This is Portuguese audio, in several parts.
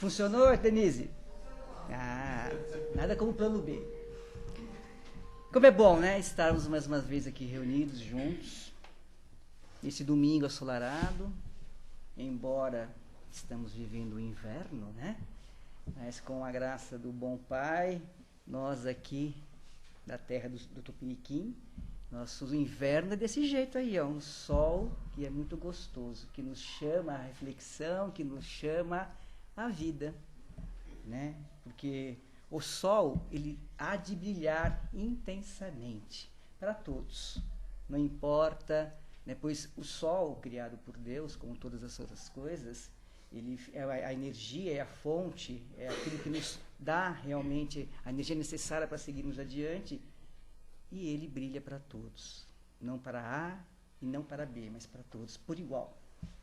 Funcionou, Denise? Ah, nada como plano B. Como é bom, né? Estarmos mais uma vez aqui reunidos juntos. Esse domingo assolarado. Embora estamos vivendo o inverno, né? Mas com a graça do bom Pai, nós aqui da terra do Tupiniquim, o inverno é desse jeito aí, ó, um sol que é muito gostoso, que nos chama à reflexão, que nos chama à vida, né? Porque o sol, ele há de brilhar intensamente para todos, não importa, né? Pois o sol, criado por Deus, como todas as outras coisas, ele é a energia, é a fonte, é aquilo que nos dá realmente a energia necessária para seguirmos adiante, e ele brilha para todos, não para A e não para B, mas para todos, por igual,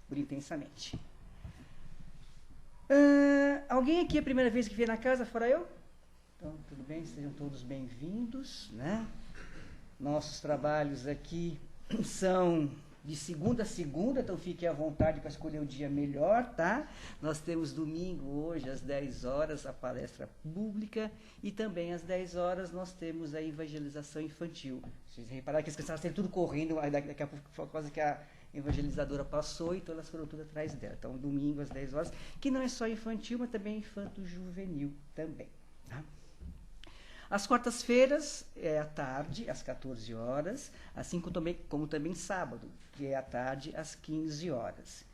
por intensamente. Alguém aqui é a primeira vez que vem na casa, fora eu? Então, tudo bem, sejam todos bem-vindos, né? Nossos trabalhos aqui são de segunda a segunda, então fique à vontade para escolher o dia melhor, tá? Nós temos domingo hoje às 10 horas a palestra pública e também às 10 horas nós temos a evangelização infantil. Vocês repararam que as crianças têm tudo correndo, daqui a pouco quase que a evangelizadora passou, então elas foram tudo atrás dela. Então domingo às 10 horas, que não é só infantil, mas também infanto-juvenil também, tá? Às quartas-feiras é à tarde, às 14 horas, assim como também sábado, que é à tarde, às 15 horas.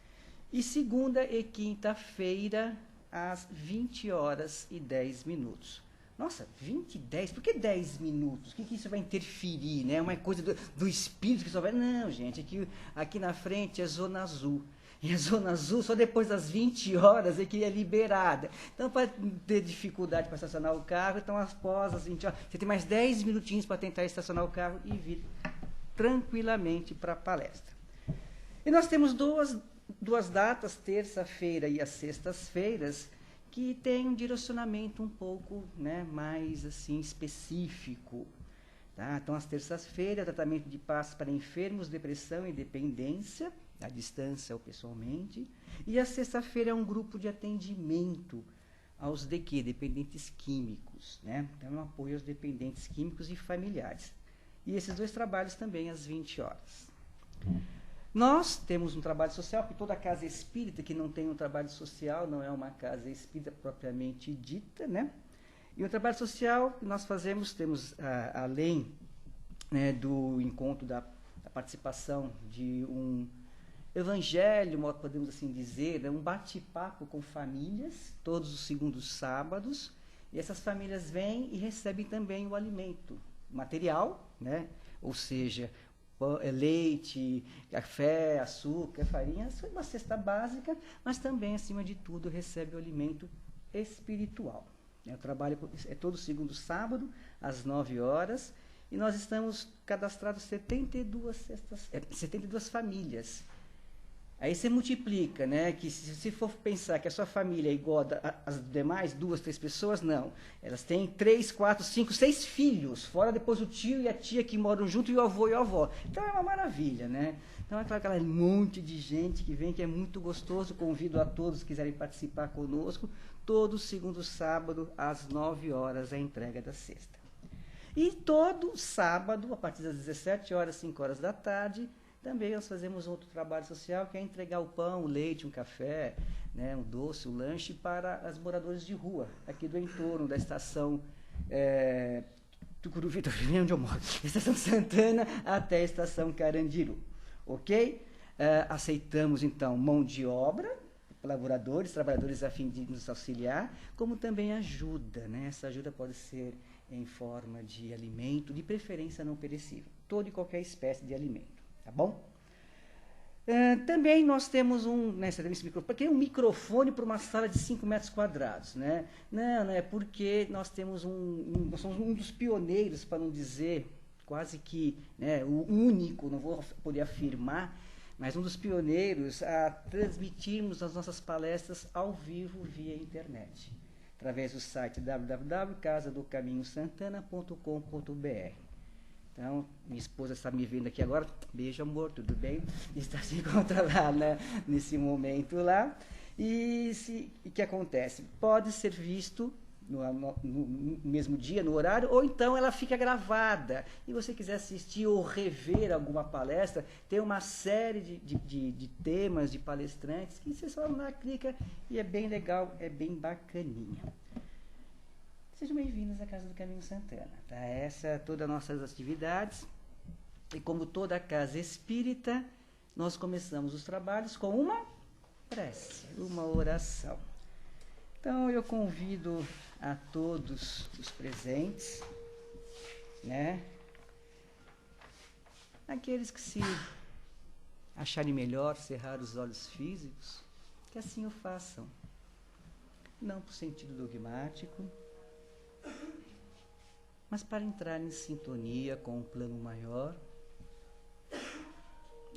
E segunda e quinta-feira, às 20 horas e 10 minutos. Nossa, 20 e 10? Por que 10 minutos? O que isso vai interferir, né? Uma coisa do espírito que só vai... Não, gente, aqui na frente é zona azul. E a zona azul, só depois das 20 horas é que é liberada. Então, para ter dificuldade para estacionar o carro, então após as 20 horas, você tem mais 10 minutinhos para tentar estacionar o carro e vir tranquilamente para a palestra. E nós temos duas datas, terça-feira e as sextas-feiras, que tem um direcionamento um pouco, né, mais assim, específico. Tá? Então, às terças-feiras, tratamento de passos para enfermos, depressão e dependência, à distância ou pessoalmente. E a sexta-feira é um grupo de atendimento aos dependentes químicos, né? Então, é um apoio aos dependentes químicos e familiares. E esses dois trabalhos também às 20 horas. Nós temos um trabalho social, porque toda casa espírita que não tem um trabalho social não é uma casa espírita propriamente dita, né? E o trabalho social que nós fazemos, temos, além, né, do encontro da participação de um evangelho, podemos assim dizer, né, um bate-papo com famílias, todos os segundos sábados, e essas famílias vêm e recebem também o alimento material, né, ou seja, leite, café, açúcar, farinha, isso é uma cesta básica, mas também, acima de tudo, recebe o alimento espiritual. O trabalho é todo segundo sábado, às 9 horas, e nós estamos cadastrados 72 famílias. Aí você multiplica, né? Que se for pensar que a sua família é igual às demais, 2, 3 pessoas, não. Elas têm 3, 4, 5, 6 filhos, fora depois o tio e a tia que moram junto, e o avô e a avó. Então é uma maravilha, né? Então é aquela monte de gente que vem, que é muito gostoso. Convido a todos que quiserem participar conosco, todo segundo sábado, às 9 horas, a entrega da cesta. E todo sábado, a partir das 17 horas, 5 horas da tarde, também nós fazemos outro trabalho social, que é entregar o pão, o leite, um café, né, um doce, um lanche para as moradores de rua, aqui do entorno da estação Tucuruvi, onde eu moro, estação Santana até a estação Carandiru, ok? Aceitamos, então, mão de obra, colaboradores, trabalhadores a fim de nos auxiliar, como também ajuda, né? Essa ajuda pode ser em forma de alimento, de preferência não perecível, toda e qualquer espécie de alimento. Tá bom? Também nós temos um microfone para uma sala de 5 metros quadrados, né? Não é porque nós temos nós somos um dos pioneiros, para não dizer quase que, né, o único, não vou poder afirmar, mas um dos pioneiros a transmitirmos as nossas palestras ao vivo via internet, através do site www.casadocaminhosantana.com.br. Então, minha esposa está me vendo aqui agora. Beijo, amor, tudo bem? Está se encontra lá, né, nesse momento lá. E o que acontece? Pode ser visto no mesmo dia, no horário, ou então ela fica gravada. E você quiser assistir ou rever alguma palestra, tem uma série de temas, de palestrantes, que você só lá clica e é bem legal, é bem bacaninha. Sejam bem-vindos à Casa do Caminho Santana. Tá? Essa é todas as nossas atividades. E como toda casa espírita, nós começamos os trabalhos com uma prece, uma oração. Então, eu convido a todos os presentes, né? Aqueles que se acharem melhor cerrar os olhos físicos, que assim o façam. Não por sentido dogmático, mas para entrar em sintonia com o plano maior,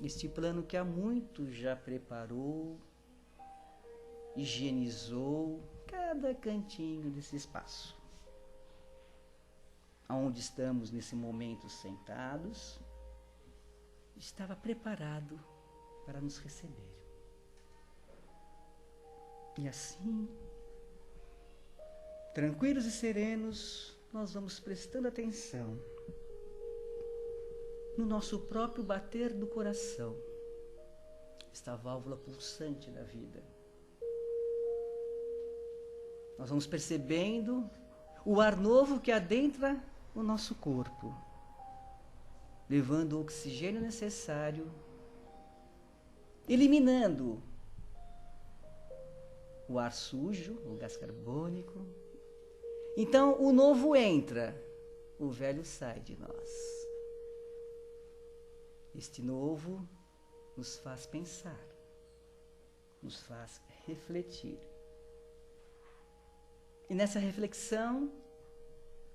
este plano que há muito já preparou, higienizou cada cantinho desse espaço. Onde estamos nesse momento sentados, estava preparado para nos receber. E assim, tranquilos e serenos, nós vamos prestando atenção no nosso próprio bater do coração, esta válvula pulsante da vida. Nós vamos percebendo o ar novo que adentra o nosso corpo, levando o oxigênio necessário, eliminando o ar sujo, o gás carbônico. Então, o novo entra, o velho sai de nós. Este novo nos faz pensar, nos faz refletir. E nessa reflexão,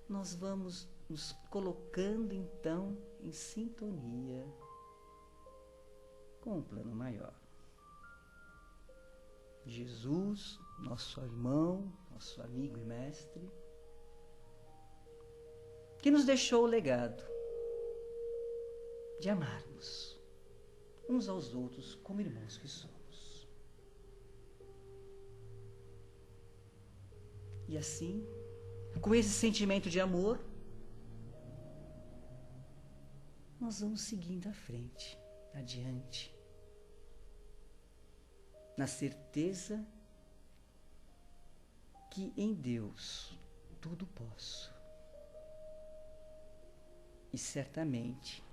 nós vamos nos colocando, então, em sintonia com o plano maior. Jesus, nosso irmão, nosso amigo e mestre, que nos deixou o legado de amarmos uns aos outros como irmãos que somos. E assim, com esse sentimento de amor, nós vamos seguindo à frente, adiante, na certeza que em Deus tudo posso. E certamente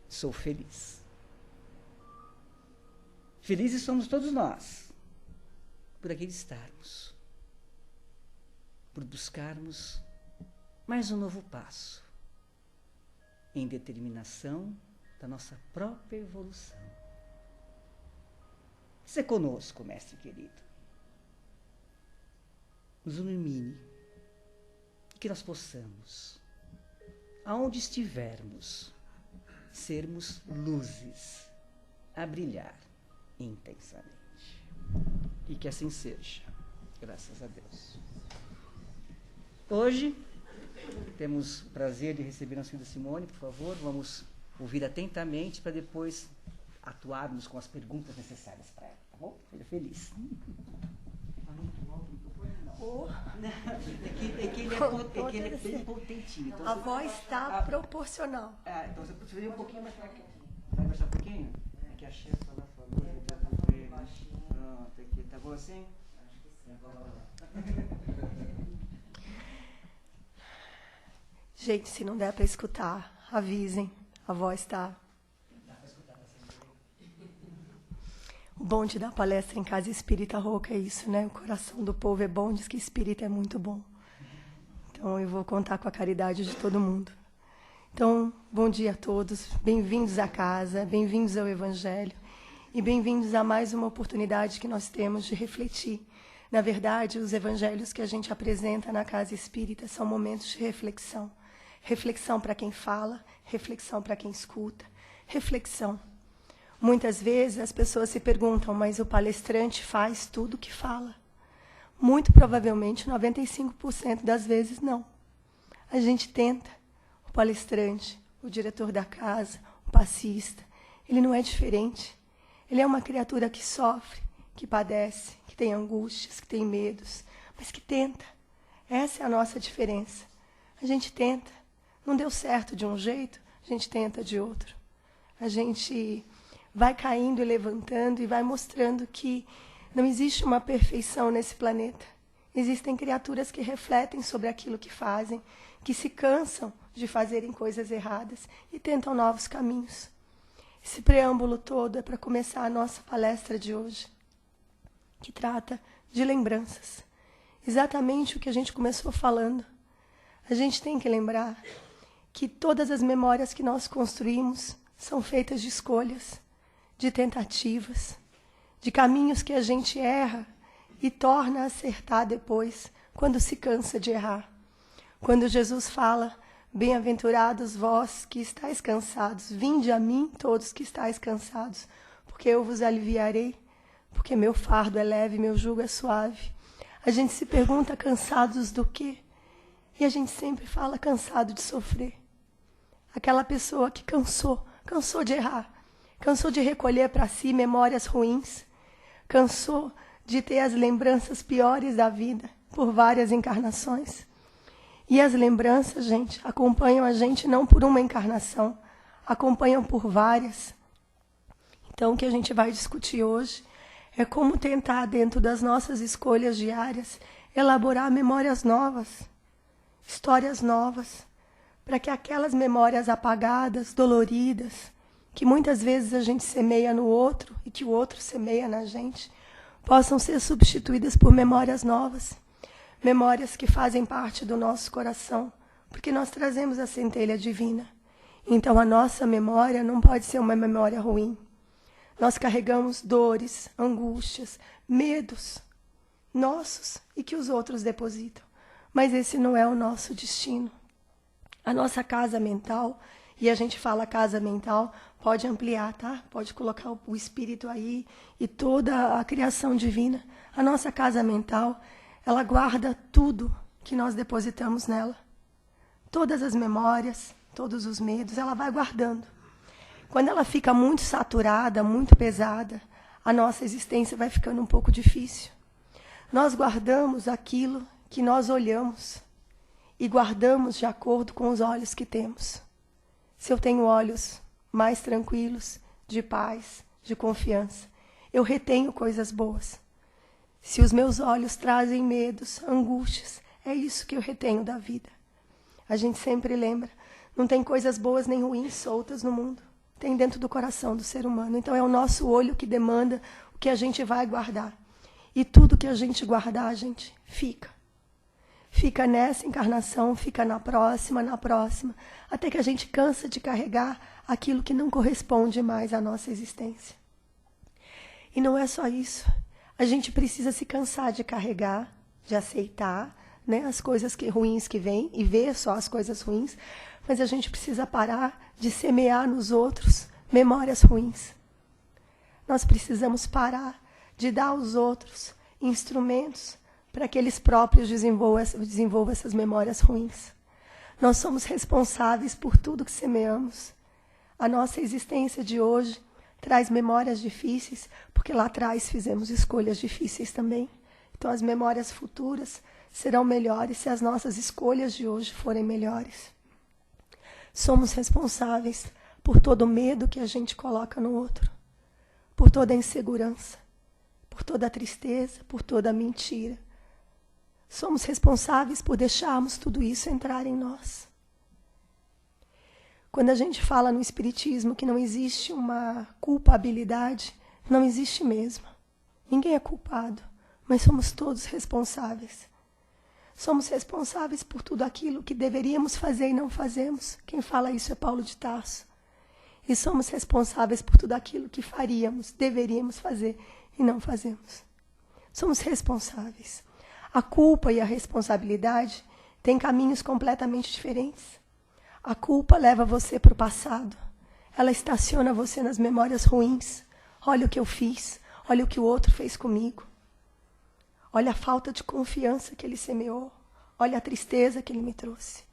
sou feliz. Felizes somos todos nós, por aqui estarmos, por buscarmos mais um novo passo em determinação da nossa própria evolução. Se conosco, mestre querido, nos ilumine, que nós possamos, aonde estivermos, sermos luzes a brilhar intensamente. E que assim seja, graças a Deus. Hoje, temos o prazer de receber a nossa querida Simone, por favor, vamos ouvir atentamente para depois atuarmos com as perguntas necessárias para ela, tá bom? Seja feliz. É que ele é bem potentinho. Então a voz está proporcional. Então você precisa ir um pouquinho mais para cá. Vai baixar um pouquinho? É que a chefe lá falou. Pronto, aqui. Tá bom assim? Acho que sim. Gente, se não der para escutar, avisem. A voz está... O bom de dar palestra em casa espírita rouca é isso, né? O coração do povo é bom, diz que espírita é muito bom. Então, eu vou contar com a caridade de todo mundo. Então, bom dia a todos. Bem-vindos à casa, bem-vindos ao Evangelho e bem-vindos a mais uma oportunidade que nós temos de refletir. Na verdade, os evangelhos que a gente apresenta na casa espírita são momentos de reflexão. Reflexão para quem fala, reflexão para quem escuta, reflexão. Muitas vezes as pessoas se perguntam, mas o palestrante faz tudo o que fala? Muito provavelmente, 95% das vezes, não. A gente tenta. O palestrante, o diretor da casa, o passista, ele não é diferente. Ele é uma criatura que sofre, que padece, que tem angústias, que tem medos, mas que tenta. Essa é a nossa diferença. A gente tenta. Não deu certo de um jeito, a gente tenta de outro. A gente vai caindo e levantando e vai mostrando que não existe uma perfeição nesse planeta. Existem criaturas que refletem sobre aquilo que fazem, que se cansam de fazerem coisas erradas e tentam novos caminhos. Esse preâmbulo todo é para começar a nossa palestra de hoje, que trata de lembranças. Exatamente o que a gente começou falando. A gente tem que lembrar que todas as memórias que nós construímos são feitas de escolhas, de tentativas, de caminhos que a gente erra e torna a acertar depois, quando se cansa de errar. Quando Jesus fala, bem-aventurados vós que estáis cansados, vinde a mim todos que estáis cansados, porque eu vos aliviarei, porque meu fardo é leve, meu jugo é suave. A gente se pergunta, cansados do quê? E a gente sempre fala, cansado de sofrer. Aquela pessoa que cansou de errar, cansou de recolher para si memórias ruins, cansou de ter as lembranças piores da vida por várias encarnações. E as lembranças, gente, acompanham a gente não por uma encarnação, acompanham por várias. Então, o que a gente vai discutir hoje é como tentar, dentro das nossas escolhas diárias, elaborar memórias novas, histórias novas, para que aquelas memórias apagadas, doloridas, que muitas vezes a gente semeia no outro e que o outro semeia na gente, possam ser substituídas por memórias novas, memórias que fazem parte do nosso coração, porque nós trazemos a centelha divina. Então a nossa memória não pode ser uma memória ruim. Nós carregamos dores, angústias, medos nossos e que os outros depositam. Mas esse não é o nosso destino. A nossa casa mental, e a gente fala casa mental, pode ampliar, tá? Pode colocar o espírito aí e toda a criação divina. A nossa casa mental, ela guarda tudo que nós depositamos nela. Todas as memórias, todos os medos, ela vai guardando. Quando ela fica muito saturada, muito pesada, a nossa existência vai ficando um pouco difícil. Nós guardamos aquilo que nós olhamos e guardamos de acordo com os olhos que temos. Se eu tenho olhos mais tranquilos, de paz, de confiança, eu retenho coisas boas. Se os meus olhos trazem medos, angústias, é isso que eu retenho da vida. A gente sempre lembra, não tem coisas boas nem ruins soltas no mundo. Tem dentro do coração do ser humano. Então é o nosso olho que demanda o que a gente vai guardar. E tudo que a gente guardar, a gente fica. Fica nessa encarnação, fica na próxima, até que a gente cansa de carregar aquilo que não corresponde mais à nossa existência. E não é só isso. A gente precisa se cansar de carregar, de aceitar, né, as coisas ruins que vêm e ver só as coisas ruins, mas a gente precisa parar de semear nos outros memórias ruins. Nós precisamos parar de dar aos outros instrumentos para que eles próprios desenvolvam essas memórias ruins. Nós somos responsáveis por tudo que semeamos. A nossa existência de hoje traz memórias difíceis, porque lá atrás fizemos escolhas difíceis também. Então as memórias futuras serão melhores se as nossas escolhas de hoje forem melhores. Somos responsáveis por todo o medo que a gente coloca no outro, por toda a insegurança, por toda a tristeza, por toda a mentira. Somos responsáveis por deixarmos tudo isso entrar em nós. Quando a gente fala no Espiritismo que não existe uma culpabilidade, não existe mesmo. Ninguém é culpado, mas somos todos responsáveis. Somos responsáveis por tudo aquilo que deveríamos fazer e não fazemos. Quem fala isso é Paulo de Tarso. E somos responsáveis por tudo aquilo que faríamos, deveríamos fazer e não fazemos. Somos responsáveis. A culpa e a responsabilidade têm caminhos completamente diferentes. A culpa leva você para o passado. Ela estaciona você nas memórias ruins. Olha o que eu fiz, olha o que o outro fez comigo. Olha a falta de confiança que ele semeou. Olha a tristeza que ele me trouxe.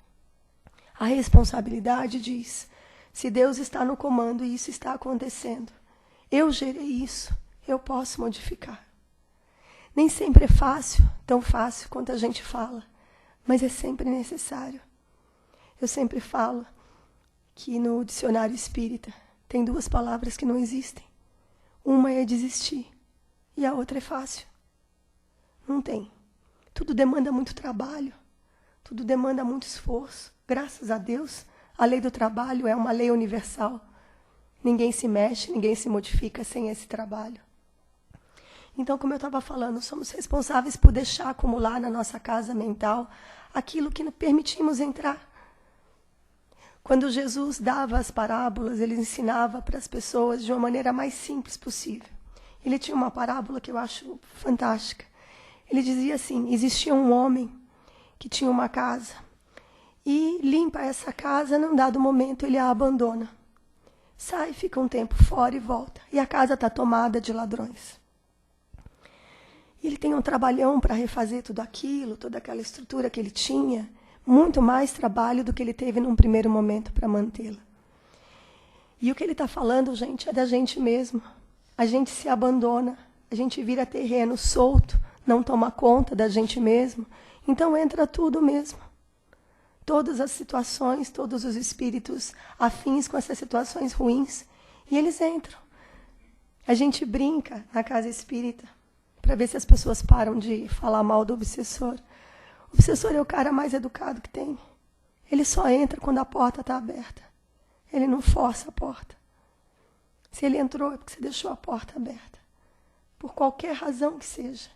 A responsabilidade diz, se Deus está no comando e isso está acontecendo, eu gerei isso, eu posso modificar. Nem sempre é fácil, tão fácil quanto a gente fala, mas é sempre necessário. Eu sempre falo que no dicionário espírita tem 2 palavras que não existem. Uma é desistir e a outra é fácil. Não tem. Tudo demanda muito trabalho, tudo demanda muito esforço. Graças a Deus, a lei do trabalho é uma lei universal. Ninguém se mexe, ninguém se modifica sem esse trabalho. Então, como eu estava falando, somos responsáveis por deixar acumular na nossa casa mental aquilo que permitimos entrar. Quando Jesus dava as parábolas, ele ensinava para as pessoas de uma maneira mais simples possível. Ele tinha uma parábola que eu acho fantástica. Ele dizia assim, existia um homem que tinha uma casa e limpa essa casa, num dado momento ele a abandona. Sai, fica um tempo fora e volta. E a casa está tomada de ladrões. E ele tem um trabalhão para refazer tudo aquilo, toda aquela estrutura que ele tinha, muito mais trabalho do que ele teve num primeiro momento para mantê-la. E o que ele está falando, gente, é da gente mesmo. A gente se abandona, a gente vira terreno solto, não toma conta da gente mesmo, então entra tudo mesmo. Todas as situações, todos os espíritos afins com essas situações ruins, e eles entram. A gente brinca na casa espírita, para ver se as pessoas param de falar mal do obsessor. O obsessor é o cara mais educado que tem. Ele só entra quando a porta está aberta. Ele não força a porta. Se ele entrou, é porque você deixou a porta aberta. Por qualquer razão que seja.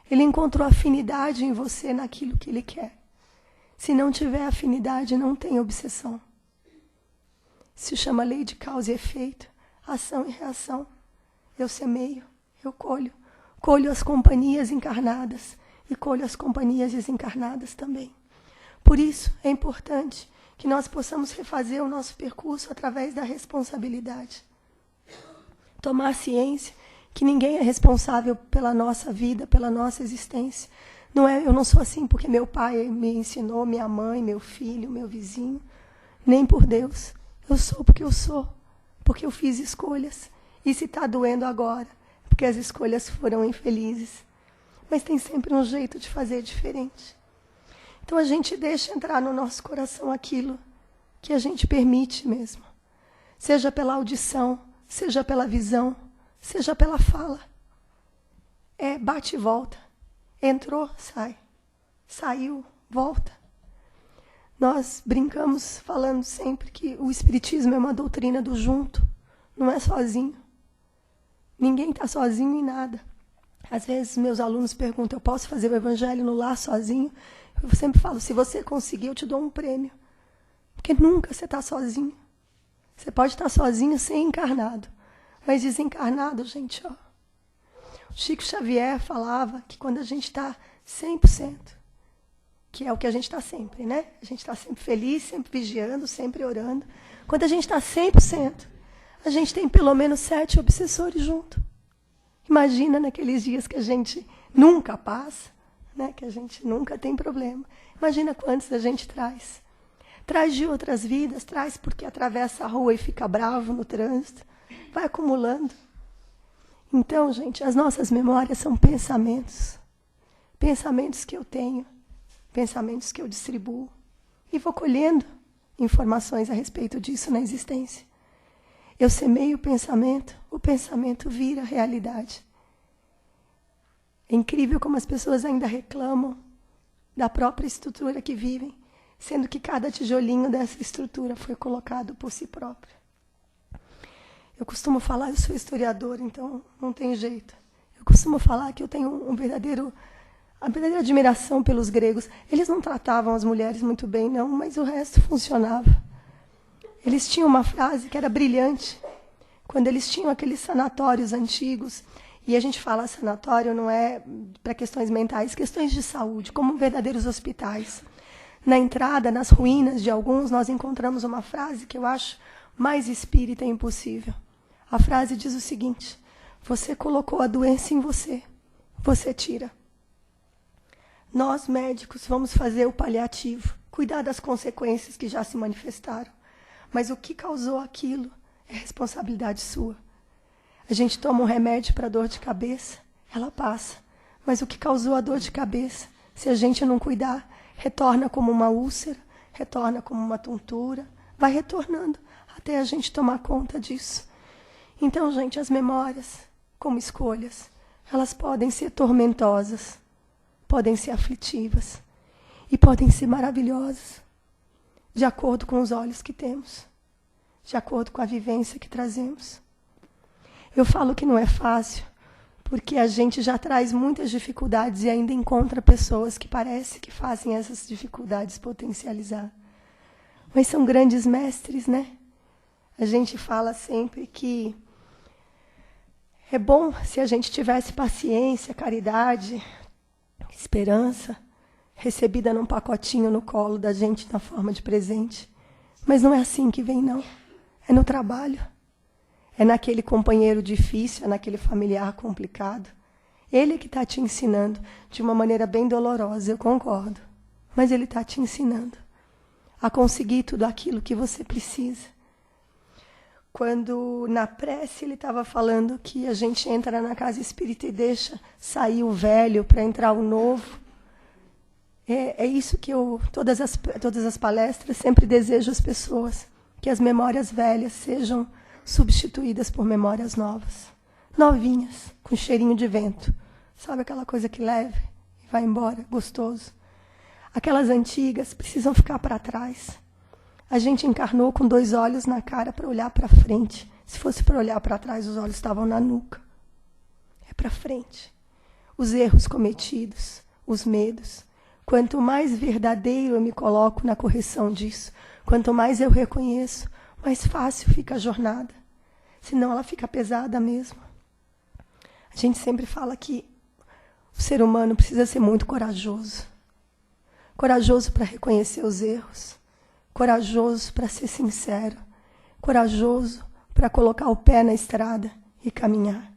Ele encontrou afinidade em você naquilo que ele quer. Se não tiver afinidade, não tem obsessão. Se chama lei de causa e efeito, ação e reação. Eu semeio, eu colho. Colho as companhias encarnadas e colho as companhias desencarnadas também. Por isso, é importante que nós possamos refazer o nosso percurso através da responsabilidade. Tomar ciência que ninguém é responsável pela nossa vida, pela nossa existência. Eu não sou assim porque meu pai me ensinou, minha mãe, meu filho, meu vizinho, nem por Deus. Eu sou porque eu sou, porque eu fiz escolhas. E se está doendo agora, porque as escolhas foram infelizes. Mas tem sempre um jeito de fazer diferente. Então a gente deixa entrar no nosso coração aquilo que a gente permite mesmo. Seja pela audição, seja pela visão, seja pela fala. É bate e volta. Entrou, sai. Saiu, volta. Nós brincamos falando sempre que o Espiritismo é uma doutrina do junto, não é sozinho. Ninguém está sozinho em nada. Às vezes meus alunos perguntam, eu posso fazer o Evangelho no lar sozinho? Eu sempre falo, se você conseguir, eu te dou um prêmio. Porque nunca você está sozinho. Você pode estar sozinho sem encarnado. Mas desencarnado, gente, ó. O Chico Xavier falava que quando a gente está 100%, que é o que a gente está sempre, né? A gente está sempre feliz, sempre vigiando, sempre orando. Quando a gente está 100%, a gente tem pelo menos 7 obsessores junto. Imagina naqueles dias que a gente nunca passa, né? Que a gente nunca tem problema. Imagina quantos a gente traz. Traz de outras vidas, traz porque atravessa a rua e fica bravo no trânsito. Vai acumulando. Então, gente, as nossas memórias são pensamentos. Pensamentos que eu tenho, pensamentos que eu distribuo. E vou colhendo informações a respeito disso na existência. Eu semeio o pensamento vira realidade. É incrível como as pessoas ainda reclamam da própria estrutura que vivem, sendo que cada tijolinho dessa estrutura foi colocado por si próprio. Eu costumo falar, eu sou historiadora, então não tem jeito. Eu costumo falar que eu tenho a verdadeira admiração pelos gregos. Eles não tratavam as mulheres muito bem, não, mas o resto funcionava. Eles tinham uma frase que era brilhante. Quando eles tinham aqueles sanatórios antigos, e a gente fala sanatório não é para questões mentais, questões de saúde, como verdadeiros hospitais. Na entrada, nas ruínas de alguns, nós encontramos uma frase que eu acho mais espírita impossível. A frase diz o seguinte: você colocou a doença em você, você tira. Nós, médicos, vamos fazer o paliativo, cuidar das consequências que já se manifestaram. Mas o que causou aquilo é responsabilidade sua. A gente toma um remédio para dor de cabeça, ela passa. Mas o que causou a dor de cabeça, se a gente não cuidar, retorna como uma úlcera, retorna como uma tontura, vai retornando até a gente tomar conta disso. Então, gente, as memórias, como escolhas, elas podem ser tormentosas, podem ser aflitivas e podem ser maravilhosas, de acordo com os olhos que temos, de acordo com a vivência que trazemos. Eu falo que não é fácil, porque a gente já traz muitas dificuldades e ainda encontra pessoas que parece que fazem essas dificuldades potencializar. Mas são grandes mestres, né? A gente fala sempre que é bom se a gente tivesse paciência, caridade, esperança, recebida num pacotinho no colo da gente na forma de presente. Mas não é assim que vem, não. É no trabalho. É naquele companheiro difícil, é naquele familiar complicado. Ele é que está te ensinando de uma maneira bem dolorosa, eu concordo. Mas ele está te ensinando a conseguir tudo aquilo que você precisa. Quando na prece ele estava falando que a gente entra na casa espírita e deixa sair o velho para entrar o novo. É isso que eu, todas as palestras, sempre desejo às pessoas. Que as memórias velhas sejam substituídas por memórias novas. Novinhas, com cheirinho de vento. Sabe aquela coisa que leve e vai embora, gostoso? Aquelas antigas precisam ficar para trás. A gente encarnou com 2 olhos na cara para olhar para frente. Se fosse para olhar para trás, os olhos estavam na nuca. É para frente. Os erros cometidos, os medos. Quanto mais verdadeiro eu me coloco na correção disso, quanto mais eu reconheço, mais fácil fica a jornada. Senão ela fica pesada mesmo. A gente sempre fala que o ser humano precisa ser muito corajoso. Corajoso para reconhecer os erros. Corajoso para ser sincero. Corajoso para colocar o pé na estrada e caminhar.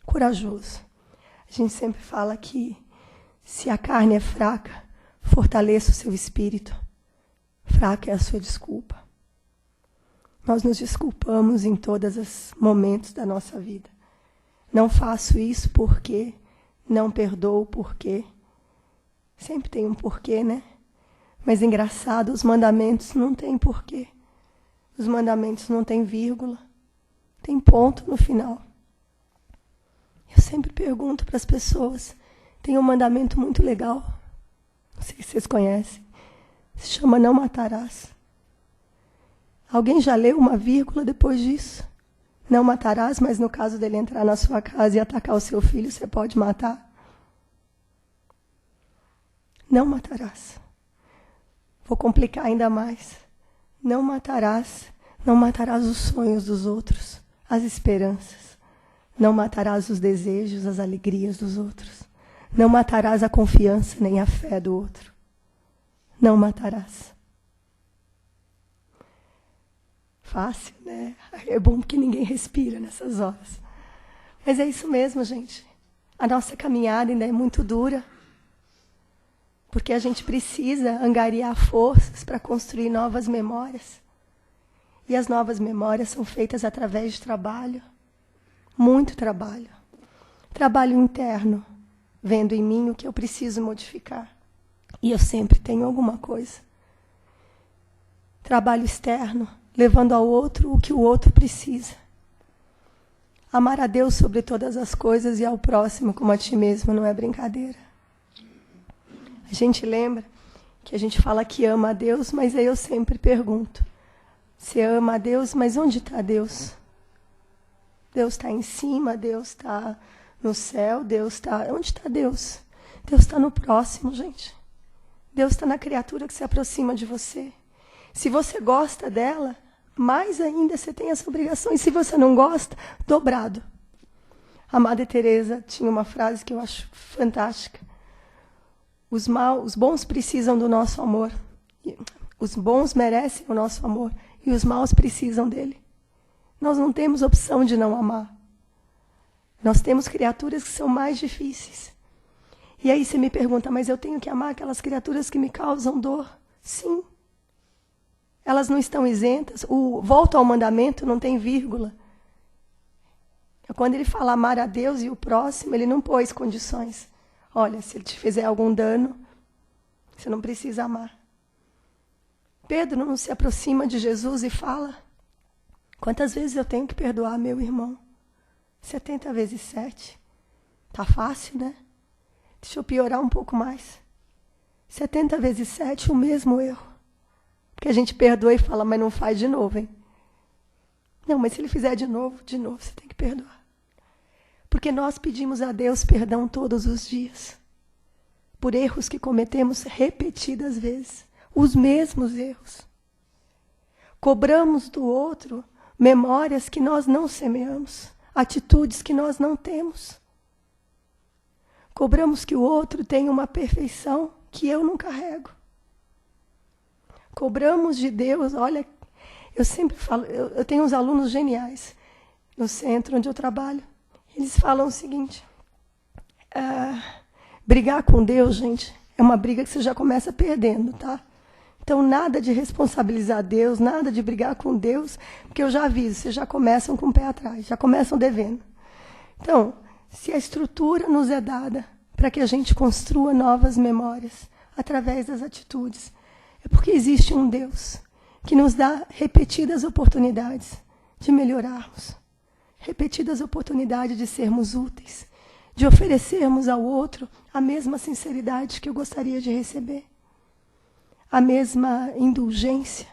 Corajoso. A gente sempre fala que se a carne é fraca, fortaleça o seu espírito. Fraca é a sua desculpa. Nós nos desculpamos em todos os momentos da nossa vida. Não faço isso porque, não perdoo porque. Sempre tem um porquê, né? Mas engraçado, os mandamentos não têm porquê. Os mandamentos não têm vírgula. Tem ponto no final. Eu sempre pergunto para as pessoas, tem um mandamento muito legal, não sei se vocês conhecem, se chama não matarás. Alguém já leu uma vírgula depois disso? Não matarás, mas no caso dele entrar na sua casa e atacar o seu filho, você pode matar? Não matarás. Vou complicar ainda mais. Não matarás os sonhos dos outros, as esperanças. Não matarás os desejos, as alegrias dos outros. Não matarás a confiança nem a fé do outro. Não matarás. Fácil, né? É bom porque ninguém respira nessas horas. Mas é isso mesmo, gente. A nossa caminhada ainda é muito dura. Porque a gente precisa angariar forças para construir novas memórias. E as novas memórias são feitas através de trabalho. Muito trabalho. Trabalho interno. Vendo em mim o que eu preciso modificar. E eu sempre tenho alguma coisa. Trabalho externo. Levando ao outro o que o outro precisa. Amar a Deus sobre todas as coisas e ao próximo como a ti mesmo não é brincadeira. A gente lembra que a gente fala que ama a Deus, mas aí eu sempre pergunto, você ama a Deus, mas onde está Deus? Deus está em cima, Deus está no céu, Deus está... Onde está Deus? Deus está no próximo, gente. Deus está na criatura que se aproxima de você. Se você gosta dela, mais ainda você tem essa obrigação. E se você não gosta, dobrado. A Madre Teresa tinha uma frase que eu acho fantástica. Os bons precisam do nosso amor. Os bons merecem o nosso amor. E os maus precisam dele. Nós não temos opção de não amar. Nós temos criaturas que são mais difíceis. E aí você me pergunta, mas eu tenho que amar aquelas criaturas que me causam dor? Sim. Elas não estão isentas. O volta ao mandamento não tem vírgula. Quando ele fala amar a Deus e o próximo, ele não pôs condições. Olha, se ele te fizer algum dano, você não precisa amar. Pedro não se aproxima de Jesus e fala: quantas vezes eu tenho que perdoar meu irmão? 70 vezes 7. Tá fácil, né? Deixa eu piorar um pouco mais. 70 vezes 7, o mesmo erro. Porque a gente perdoa e fala, mas não faz de novo, hein? Não, mas se ele fizer de novo, você tem que perdoar. Porque nós pedimos a Deus perdão todos os dias. Por erros que cometemos repetidas vezes. Os mesmos erros. Cobramos do outro memórias que nós não semeamos. Atitudes que nós não temos. Cobramos que o outro tenha uma perfeição que eu não carrego. Cobramos de Deus, olha, eu sempre falo, eu tenho uns alunos geniais no centro onde eu trabalho. Eles falam o seguinte, brigar com Deus, gente, é uma briga que você já começa perdendo, tá? Então, nada de responsabilizar Deus, nada de brigar com Deus, porque eu já aviso, vocês já começam com o pé atrás, já começam devendo. Então, se a estrutura nos é dada para que a gente construa novas memórias através das atitudes, é porque existe um Deus que nos dá repetidas oportunidades de melhorarmos, repetidas oportunidades de sermos úteis, de oferecermos ao outro a mesma sinceridade que eu gostaria de receber, a mesma indulgência,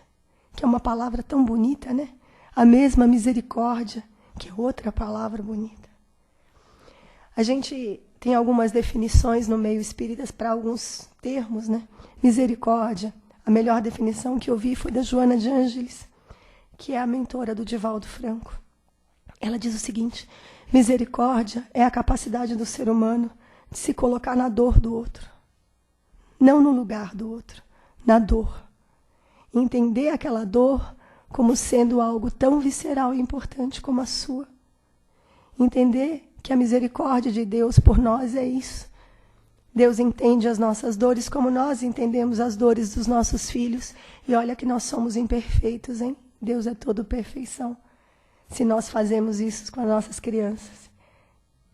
que é uma palavra tão bonita, né? A mesma misericórdia, que é outra palavra bonita. A gente tem algumas definições no meio espírita para alguns termos, né? Misericórdia. A melhor definição que eu vi foi da Joana de Ângeles, que é a mentora do Divaldo Franco. Ela diz o seguinte: misericórdia é a capacidade do ser humano de se colocar na dor do outro. Não no lugar do outro, na dor. Entender aquela dor como sendo algo tão visceral e importante como a sua. Entender que a misericórdia de Deus por nós é isso. Deus entende as nossas dores como nós entendemos as dores dos nossos filhos. E olha que nós somos imperfeitos, hein? Deus é todo perfeição. Se nós fazemos isso com as nossas crianças,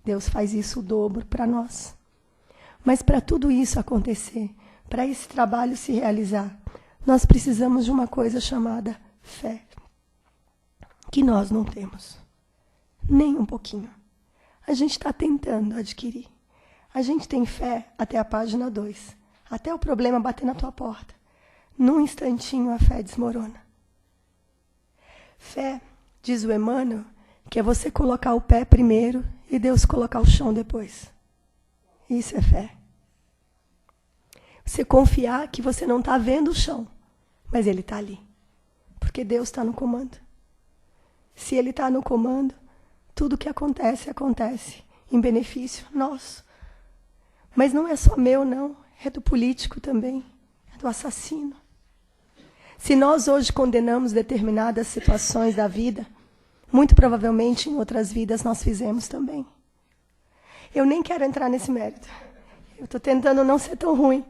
Deus faz isso o dobro para nós. Mas para tudo isso acontecer, para esse trabalho se realizar, nós precisamos de uma coisa chamada fé, que nós não temos, nem um pouquinho. A gente está tentando adquirir. A gente tem fé até a página 2, até o problema bater na tua porta. Num instantinho a fé desmorona. Fé, diz o Emmanuel, que é você colocar o pé primeiro e Deus colocar o chão depois. Isso é fé. Você confiar que você não está vendo o chão, mas ele está ali. Porque Deus está no comando. Se ele está no comando, tudo que acontece, acontece em benefício nosso. Mas não é só meu, não. É do político também. É do assassino. Se nós hoje condenamos determinadas situações da vida, muito provavelmente em outras vidas nós fizemos também. Eu nem quero entrar nesse mérito. Eu estou tentando não ser tão ruim.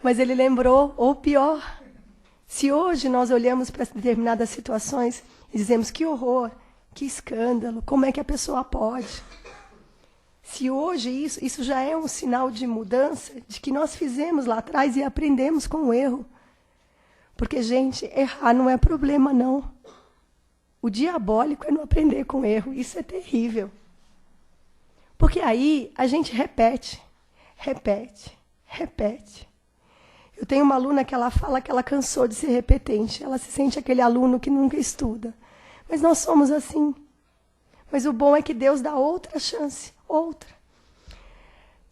Mas ele lembrou, ou pior, se hoje nós olhamos para determinadas situações e dizemos que horror, que escândalo, como é que a pessoa pode? Se hoje isso já é um sinal de mudança, de que nós fizemos lá atrás e aprendemos com o erro. Porque, gente, errar não é problema, não. O diabólico é não aprender com o erro. Isso é terrível. Porque aí a gente repete. Eu tenho uma aluna que ela fala que ela cansou de ser repetente. Ela se sente aquele aluno que nunca estuda. Mas nós somos assim. Mas o bom é que Deus dá outra chance. Outra.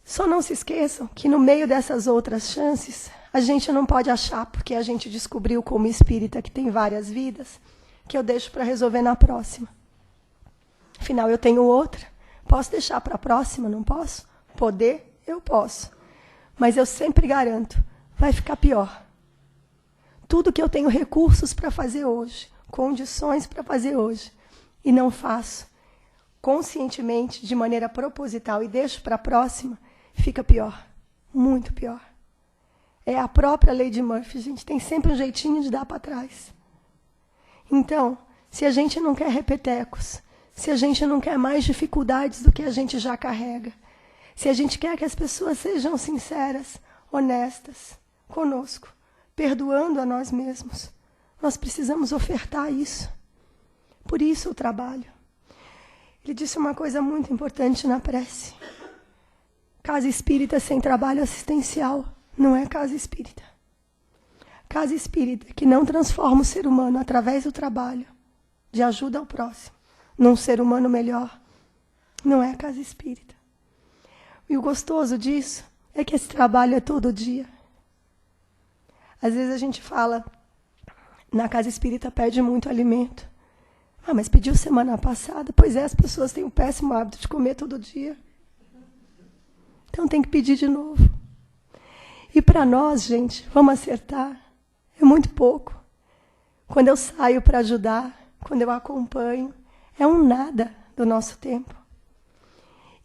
Só não se esqueçam que no meio dessas outras chances, a gente não pode achar, porque a gente descobriu como espírita que tem várias vidas, que eu deixo para resolver na próxima. Afinal, eu tenho outra. Posso deixar para a próxima? Não posso? Poder? Eu posso. Mas eu sempre garanto, vai ficar pior. Tudo que eu tenho recursos para fazer hoje, condições para fazer hoje, e não faço, conscientemente, de maneira proposital, e deixo para a próxima, fica pior. Muito pior. É a própria lei de Murphy, gente. Tem sempre um jeitinho de dar para trás. Então, se a gente não quer repetecos, se a gente não quer mais dificuldades do que a gente já carrega, se a gente quer que as pessoas sejam sinceras, honestas conosco, perdoando a nós mesmos, nós precisamos ofertar isso. Por isso o trabalho. Ele disse uma coisa muito importante na prece. Casa espírita sem trabalho assistencial não é casa espírita. Casa espírita que não transforma o ser humano através do trabalho, de ajuda ao próximo, num ser humano melhor, não é casa espírita. E o gostoso disso é que esse trabalho é todo dia. Às vezes a gente fala, na casa espírita pede muito alimento. Ah, mas pediu semana passada? Pois é, as pessoas têm o péssimo hábito de comer todo dia. Então tem que pedir de novo. E para nós, gente, vamos acertar, é muito pouco. Quando eu saio para ajudar, quando eu acompanho, é um nada do nosso tempo.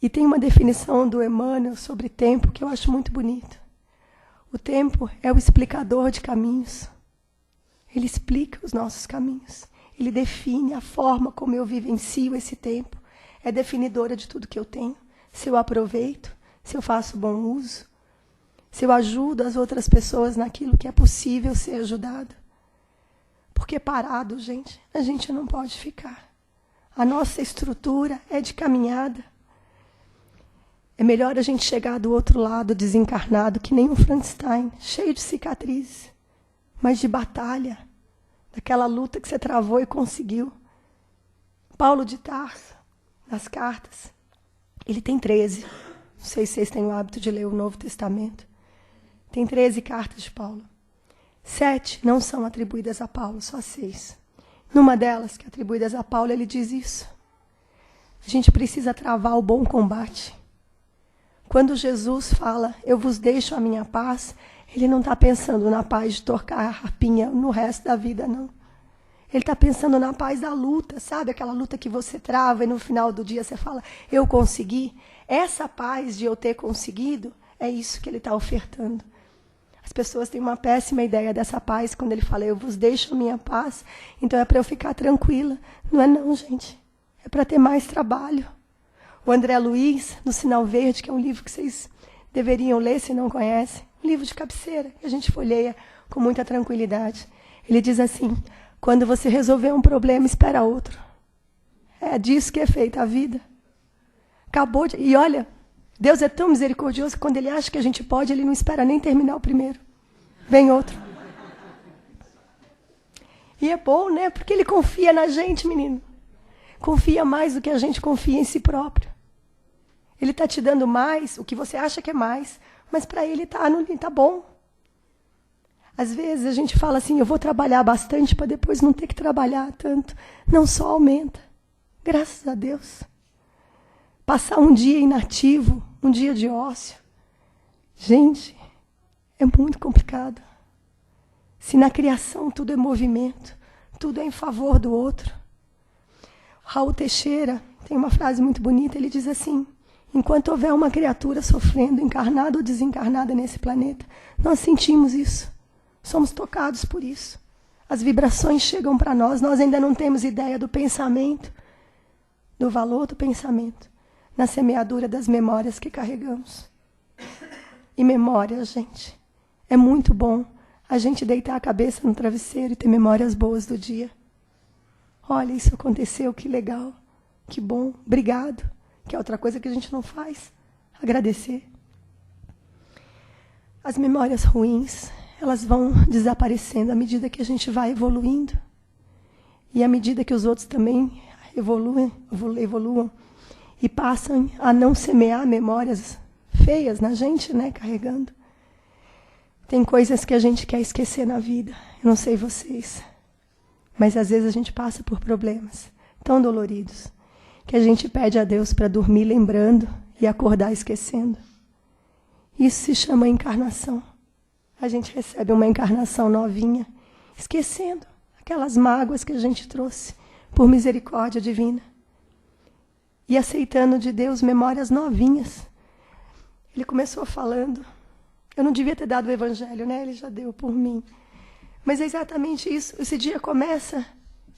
E tem uma definição do Emmanuel sobre tempo que eu acho muito bonito. O tempo é o explicador de caminhos. Ele explica os nossos caminhos. Ele define a forma como eu vivencio esse tempo. É definidora de tudo que eu tenho. Se eu aproveito, se eu faço bom uso, se eu ajudo as outras pessoas naquilo que é possível ser ajudado. Porque parado, gente, a gente não pode ficar. A nossa estrutura é de caminhada. É melhor a gente chegar do outro lado desencarnado que nem um Frankenstein, cheio de cicatrizes, mas de batalha, daquela luta que você travou e conseguiu. Paulo de Tarso, nas cartas, ele tem 13. Não sei se vocês têm o hábito de ler o Novo Testamento. Tem 13 cartas de Paulo. 7 não são atribuídas a Paulo, só 6. Numa delas, que é atribuídas a Paulo, ele diz isso. A gente precisa travar o bom combate. Quando Jesus fala, eu vos deixo a minha paz, ele não está pensando na paz de tocar a harpinha no resto da vida, não. Ele está pensando na paz da luta, sabe? Aquela luta que você trava e no final do dia você fala, eu consegui. Essa paz de eu ter conseguido, é isso que ele está ofertando. As pessoas têm uma péssima ideia dessa paz quando ele fala, eu vos deixo a minha paz, então é para eu ficar tranquila. Não é não, gente. É para ter mais trabalho. O André Luiz, no Sinal Verde, que é um livro que vocês deveriam ler se não conhecem, um livro de cabeceira, que a gente folheia com muita tranquilidade. Ele diz assim, quando você resolver um problema, espera outro. É disso que é feita a vida. Acabou de... E olha, Deus é tão misericordioso que quando Ele acha que a gente pode, Ele não espera nem terminar o primeiro. Vem outro. E é bom, né? Porque Ele confia na gente, menino. Confia mais do que a gente confia em si próprio. Ele está te dando mais, o que você acha que é mais, mas para Ele tá bom. Às vezes a gente fala assim, eu vou trabalhar bastante para depois não ter que trabalhar tanto. Não, só aumenta. Graças a Deus. Passar um dia inativo, um dia de ócio. Gente, é muito complicado. Se na criação tudo é movimento, tudo é em favor do outro. Raul Teixeira tem uma frase muito bonita, ele diz assim, enquanto houver uma criatura sofrendo, encarnada ou desencarnada nesse planeta, nós sentimos isso. Somos tocados por isso. As vibrações chegam para nós, nós ainda não temos ideia do pensamento, do valor do pensamento, na semeadura das memórias que carregamos. E memória, gente, é muito bom a gente deitar a cabeça no travesseiro e ter memórias boas do dia. Olha, isso aconteceu, que legal, que bom, obrigado, que é outra coisa que a gente não faz, agradecer. As memórias ruins, elas vão desaparecendo à medida que a gente vai evoluindo. E à medida que os outros também evoluam e passam a não semear memórias feias na gente, né, carregando. Tem coisas que a gente quer esquecer na vida, eu não sei vocês, mas às vezes a gente passa por problemas tão doloridos que a gente pede a Deus para dormir lembrando e acordar esquecendo. Isso se chama encarnação. A gente recebe uma encarnação novinha, esquecendo aquelas mágoas que a gente trouxe por misericórdia divina. E aceitando de Deus memórias novinhas. Ele começou falando, eu não devia ter dado o evangelho, né? Ele já deu por mim. Mas é exatamente isso. Esse dia começa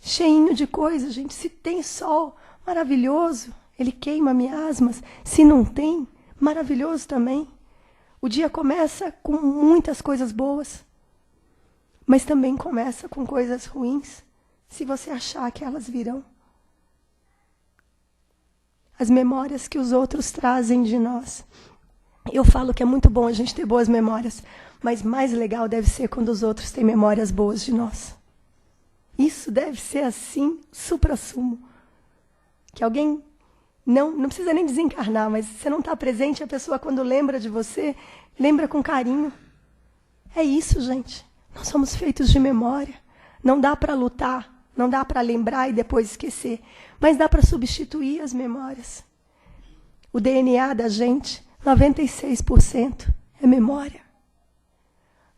cheinho de coisas, gente. Se tem sol, Maravilhoso. Ele queima miasmas. Se não tem, maravilhoso também. O dia começa com muitas coisas boas, mas também começa com coisas ruins, se você achar que elas virão. As memórias que os outros trazem de nós. Eu falo que é muito bom a gente ter boas memórias, mas mais legal deve ser quando os outros têm memórias boas de nós. Isso deve ser assim, suprassumo. Que alguém não precisa nem desencarnar, mas você não está presente, a pessoa quando lembra de você, lembra com carinho. É isso, gente. Nós somos feitos de memória. Não dá para lutar, não dá para lembrar e depois esquecer, mas dá para substituir as memórias. O DNA da gente, 96% é memória.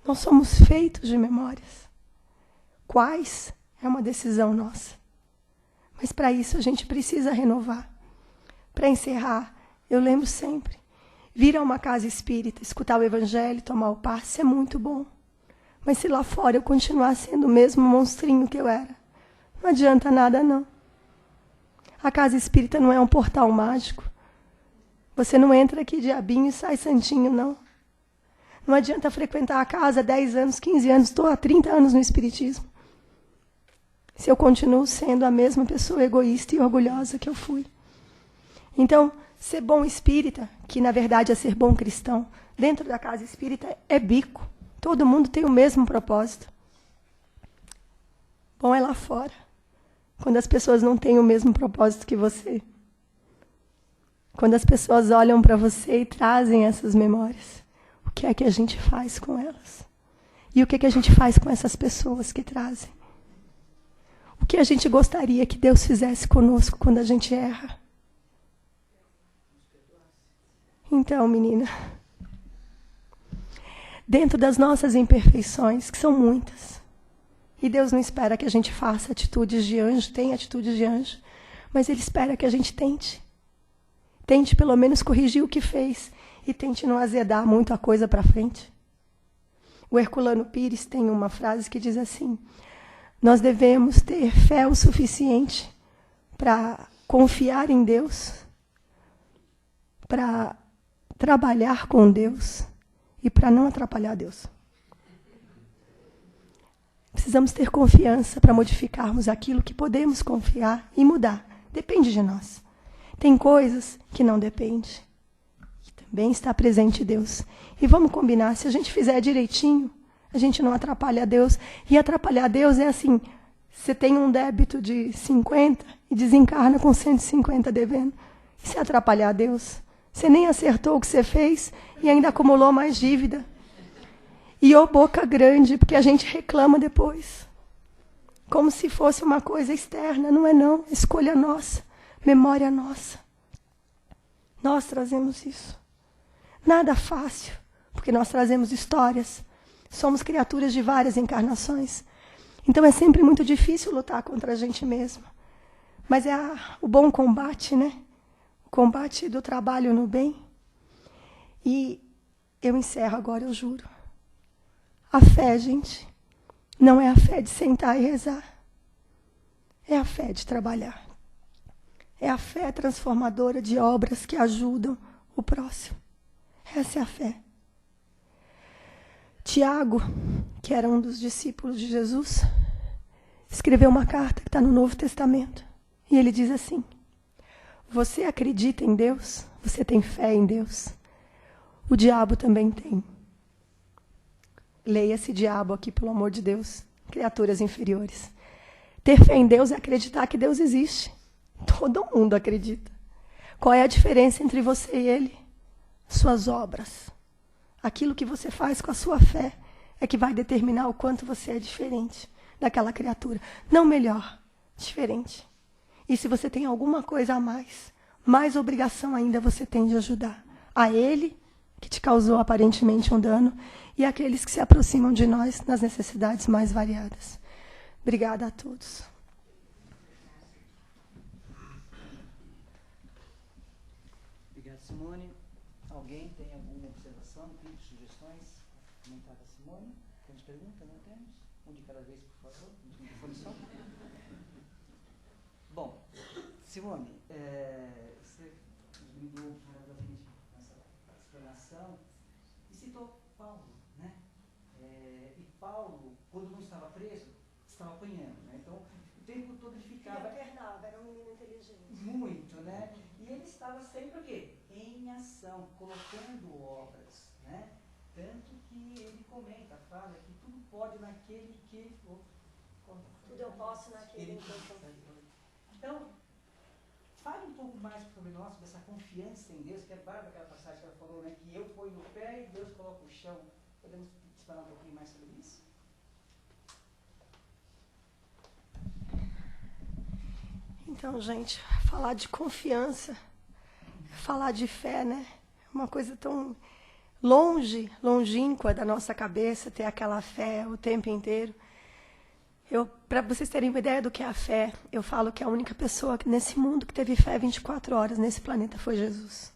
Nós somos feitos de memórias. Quais? É uma decisão nossa. Mas para isso a gente precisa renovar. Para encerrar, eu lembro sempre, vir a uma casa espírita, escutar o evangelho, tomar o passe, é muito bom. Mas se lá fora eu continuar sendo o mesmo monstrinho que eu era, não adianta nada, não. A casa espírita não é um portal mágico. Você não entra aqui diabinho e sai santinho, não. Não adianta frequentar a casa há 10 anos, 15 anos, estou há 30 anos no espiritismo. Se eu continuo sendo a mesma pessoa egoísta e orgulhosa que eu fui. Então, ser bom espírita, que na verdade é ser bom cristão, dentro da casa espírita é bico. Todo mundo tem o mesmo propósito. Bom é lá fora, quando as pessoas não têm o mesmo propósito que você. Quando as pessoas olham para você e trazem essas memórias, o que é que a gente faz com elas? E o que é que a gente faz com essas pessoas que trazem? O que a gente gostaria que Deus fizesse conosco quando a gente erra? Então, menina, dentro das nossas imperfeições, que são muitas, e Deus não espera que a gente faça atitudes de anjo, tenha atitudes de anjo, mas Ele espera que a gente tente. Tente pelo menos corrigir o que fez e tente não azedar muito a coisa para frente. O Herculano Pires tem uma frase que diz assim: nós devemos ter fé o suficiente para confiar em Deus, para trabalhar com Deus e para não atrapalhar Deus. Precisamos ter confiança para modificarmos aquilo que podemos confiar e mudar. Depende de nós. Tem coisas que não dependem. E também está presente Deus. E vamos combinar, se a gente fizer direitinho, a gente não atrapalha Deus. E atrapalhar Deus é assim, você tem um débito de 50 e desencarna com 150 devendo. E se atrapalhar Deus? Você nem acertou o que você fez e ainda acumulou mais dívida. E ô boca grande, porque a gente reclama depois. Como se fosse uma coisa externa. Não é não, escolha nossa, memória nossa. Nós trazemos isso. Nada fácil, porque nós trazemos histórias. Somos criaturas de várias encarnações. Então é sempre muito difícil lutar contra a gente mesmo. Mas é o bom combate, né? O combate do trabalho no bem. E eu encerro agora, eu juro. A fé, gente, não é a fé de sentar e rezar. É a fé de trabalhar. É a fé transformadora de obras que ajudam o próximo. Essa é a fé. Tiago, que era um dos discípulos de Jesus, escreveu uma carta que está no Novo Testamento. E ele diz assim: você acredita em Deus? Você tem fé em Deus? O diabo também tem. Leia esse diabo aqui, pelo amor de Deus. Criaturas inferiores. Ter fé em Deus é acreditar que Deus existe. Todo mundo acredita. Qual é a diferença entre você e Ele? Suas obras. Aquilo que você faz com a sua fé é que vai determinar o quanto você é diferente daquela criatura. Não melhor, diferente. E se você tem alguma coisa a mais obrigação ainda você tem de ajudar a Ele, que te causou aparentemente um dano, e aqueles que se aproximam de nós nas necessidades mais variadas. Obrigada a todos. Obrigado, Simone. Alguém tem alguma observação, críticas, sugestões? Comentar a Simone? Temos pergunta? Não temos? Um de cada vez, por favor. Um microfone só. Bom, Simone, você brindou maravilhosamente nessa explanação e citou Paulo, né? E Paulo, quando não estava preso, estava apanhando, né? Então, o tempo todo ele ficava... Ele alternava, era um menino inteligente. Muito, né? E ele estava sempre o quê? Em ação, colocando obras, né? Tanto que ele comenta, fala que tudo pode naquele que... Tudo eu posso naquele que eu confio. Então, fale um pouco mais sobre nós, sobre essa confiança em Deus, que é bárbara aquela passagem que ela falou, né? Que eu ponho no pé e Deus coloca o chão. Podemos falar um pouquinho mais sobre isso? Então, gente, falar de confiança, falar de fé, né? Uma coisa tão longínqua da nossa cabeça, ter aquela fé o tempo inteiro. Para vocês terem uma ideia do que é a fé, eu falo que a única pessoa nesse mundo que teve fé 24 horas nesse planeta foi Jesus.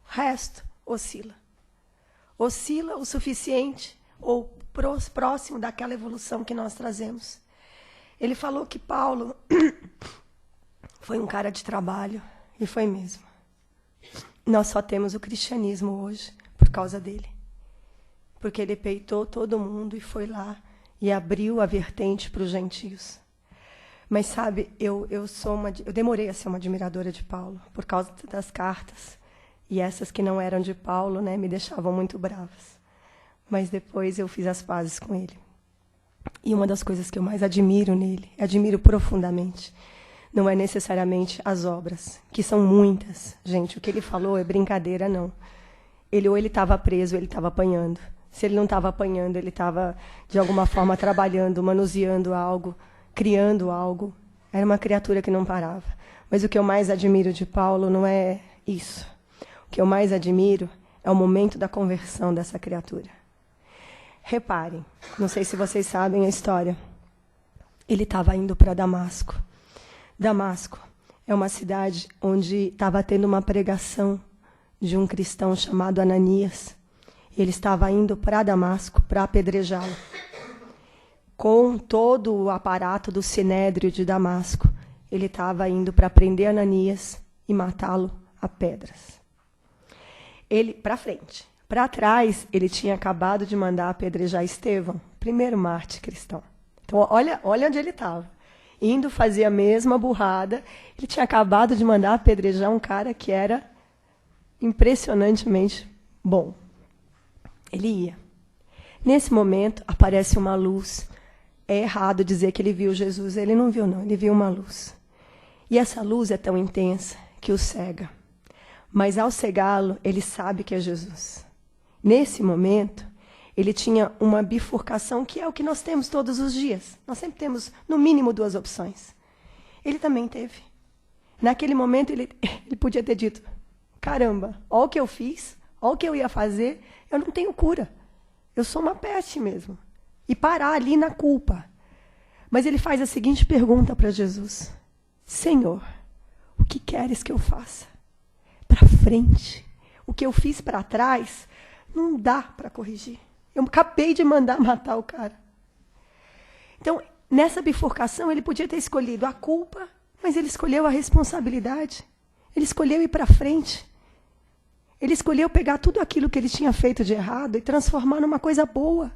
O resto oscila. Oscila o suficiente ou próximo daquela evolução que nós trazemos. Ele falou que Paulo foi um cara de trabalho, e foi mesmo. Nós só temos o cristianismo hoje por causa dele. Porque ele peitou todo mundo e foi lá e abriu a vertente para os gentios. Mas sabe, eu demorei a ser uma admiradora de Paulo por causa das cartas. E essas que não eram de Paulo, né, me deixavam muito bravas. Mas depois eu fiz as pazes com ele. E uma das coisas que eu mais admiro nele, admiro profundamente, não é necessariamente as obras, que são muitas. Gente, o que ele falou é brincadeira, não. Ou ele estava preso, ou ele estava apanhando. Se ele não estava apanhando, ele estava, de alguma forma, trabalhando, manuseando algo, criando algo. Era uma criatura que não parava. Mas o que eu mais admiro de Paulo não é isso. O que eu mais admiro é o momento da conversão dessa criatura. Reparem, não sei se vocês sabem a história. Ele estava indo para Damasco. Damasco é uma cidade onde estava tendo uma pregação de um cristão chamado Ananias. Ele estava indo para Damasco para apedrejá-lo. Com todo o aparato do Sinédrio de Damasco, ele estava indo para prender Ananias e matá-lo a pedras. Ele, para frente. Para trás, ele tinha acabado de mandar apedrejar Estevão, primeiro mártir cristão. Então, olha onde ele estava. Indo fazer a mesma burrada, ele tinha acabado de mandar apedrejar um cara que era impressionantemente bom. Ele ia. Nesse momento, aparece uma luz. É errado dizer que ele viu Jesus. Ele não viu, não. Ele viu uma luz. E essa luz é tão intensa que o cega. Mas ao cegá-lo, ele sabe que é Jesus. Nesse momento, ele tinha uma bifurcação que é o que nós temos todos os dias. Nós sempre temos, no mínimo, 2 opções. Ele também teve. Naquele momento, ele podia ter dito, caramba, olha o que eu fiz, olha o que eu ia fazer, eu não tenho cura. Eu sou uma peste mesmo. E parar ali na culpa. Mas ele faz a seguinte pergunta para Jesus. Senhor, o que queres que eu faça? Para frente. O que eu fiz para trás, não dá para corrigir. Eu acabei de mandar matar o cara. Então, nessa bifurcação, ele podia ter escolhido a culpa, mas ele escolheu a responsabilidade. Ele escolheu ir para frente. Ele escolheu pegar tudo aquilo que ele tinha feito de errado e transformar numa coisa boa.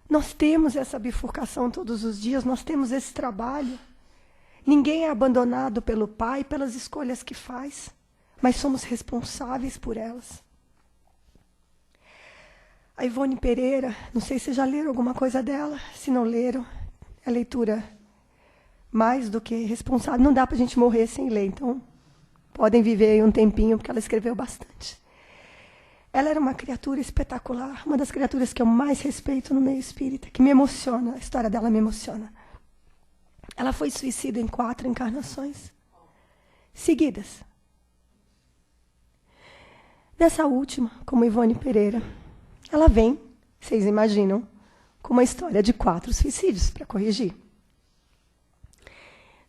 Nós temos essa bifurcação todos os dias, nós temos esse trabalho. Ninguém é abandonado pelo Pai pelas escolhas que faz, mas somos responsáveis por elas. A Ivone Pereira, não sei se já leram alguma coisa dela. Se não leram, é leitura mais do que responsável. Não dá para a gente morrer sem ler, então podem viver aí um tempinho, porque ela escreveu bastante. Ela era uma criatura espetacular, uma das criaturas que eu mais respeito no meio espírita, que me emociona, a história dela me emociona. Ela foi suicida em 4 encarnações seguidas. Nessa última, como Ivone Pereira, ela vem, vocês imaginam, com uma história de 4 suicídios para corrigir.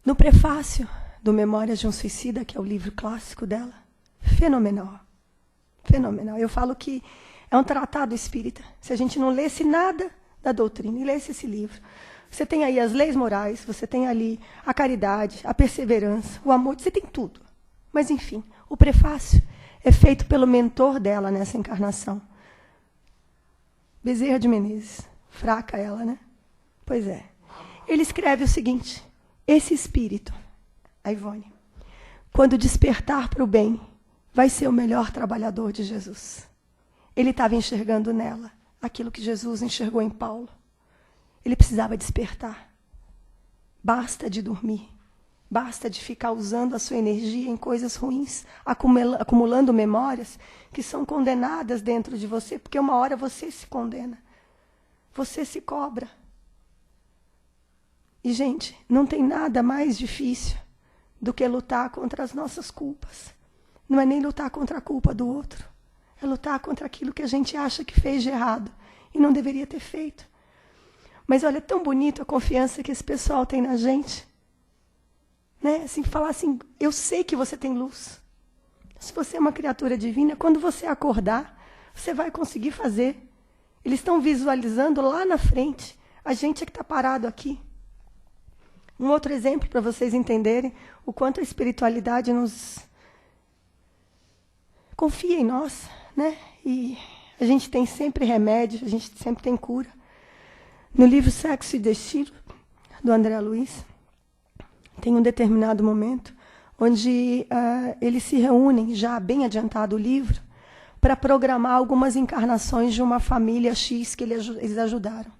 No prefácio do Memórias de um Suicida, que é o livro clássico dela, fenomenal. Fenomenal. Eu falo que é um tratado espírita. Se a gente não lesse nada, da doutrina. E lê-se esse livro. Você tem aí as leis morais, você tem ali a caridade, a perseverança, o amor, você tem tudo. Mas, enfim, o prefácio é feito pelo mentor dela nessa encarnação. Bezerra de Menezes. Fraca ela, né? Pois é. Ele escreve o seguinte: esse espírito, a Ivone, quando despertar para o bem, vai ser o melhor trabalhador de Jesus. Ele estava enxergando nela aquilo que Jesus enxergou em Paulo. Ele precisava despertar. Basta de dormir. Basta de ficar usando a sua energia em coisas ruins, acumulando memórias que são condenadas dentro de você, porque uma hora você se condena. Você se cobra. E, gente, não tem nada mais difícil do que lutar contra as nossas culpas. Não é nem lutar contra a culpa do outro. É lutar contra aquilo que a gente acha que fez de errado e não deveria ter feito. Mas olha, é tão bonito a confiança que esse pessoal tem na gente. Né? Assim, falar assim, eu sei que você tem luz. Se você é uma criatura divina, quando você acordar, você vai conseguir fazer. Eles estão visualizando lá na frente. A gente é que está parado aqui. Um outro exemplo para vocês entenderem o quanto a espiritualidade nos confia em nós, né? E a gente tem sempre remédio, a gente sempre tem cura. No livro Sexo e Destino, do André Luiz, tem um determinado momento onde eles se reúnem, já bem adiantado o livro, para programar algumas encarnações de uma família X que eles ajudaram.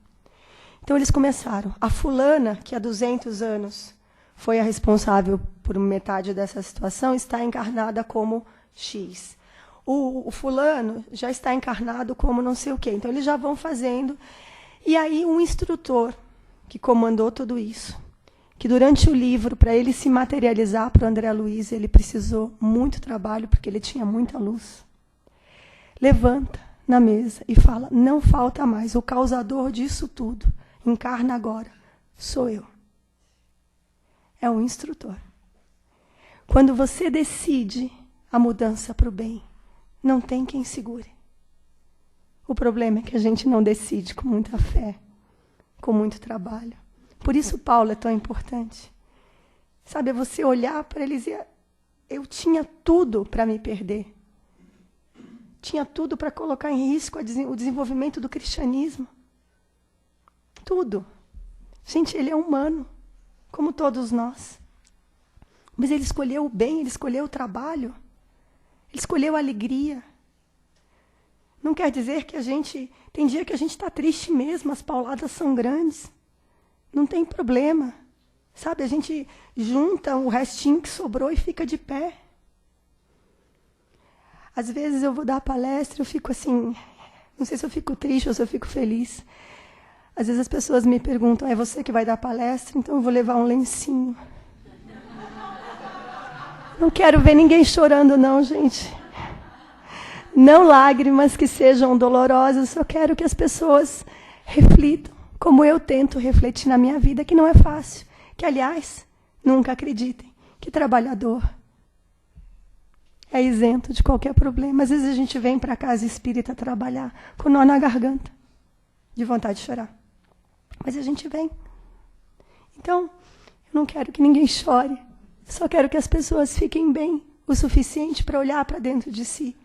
Então eles começaram. A fulana, que há 200 anos foi a responsável por metade dessa situação, está encarnada como X. O fulano já está encarnado como não sei o quê. Então eles já vão fazendo. E aí um instrutor que comandou tudo isso, que durante o livro, para ele se materializar para o André Luiz, ele precisou muito trabalho, porque ele tinha muita luz. Levanta na mesa e fala, não falta mais, o causador disso tudo, encarna agora, sou eu. É um instrutor. Quando você decide a mudança para o bem, não tem quem segure. O problema é que a gente não decide com muita fé, com muito trabalho. Por isso Paulo é tão importante. Sabe, é você olhar para ele e dizer, eu tinha tudo para me perder. Tinha tudo para colocar em risco o desenvolvimento do cristianismo. Tudo. Gente, ele é humano, como todos nós. Mas ele escolheu o bem, ele escolheu o trabalho. Ele escolheu a alegria. Não quer dizer que a gente... Tem dia que a gente está triste mesmo, as pauladas são grandes. Não tem problema. Sabe, a gente junta o restinho que sobrou e fica de pé. Às vezes eu vou dar palestra, eu fico assim... Não sei se eu fico triste ou se eu fico feliz. Às vezes as pessoas me perguntam, é você que vai dar palestra? Então eu vou levar um lencinho. Não quero ver ninguém chorando não, gente. Não lágrimas que sejam dolorosas, só quero que as pessoas reflitam, como eu tento refletir na minha vida, que não é fácil. Que, aliás, nunca acreditem que trabalhador é isento de qualquer problema. Às vezes a gente vem para a casa espírita trabalhar com nó na garganta, de vontade de chorar. Mas a gente vem. Então, eu não quero que ninguém chore. Só quero que as pessoas fiquem bem o suficiente para olhar para dentro de si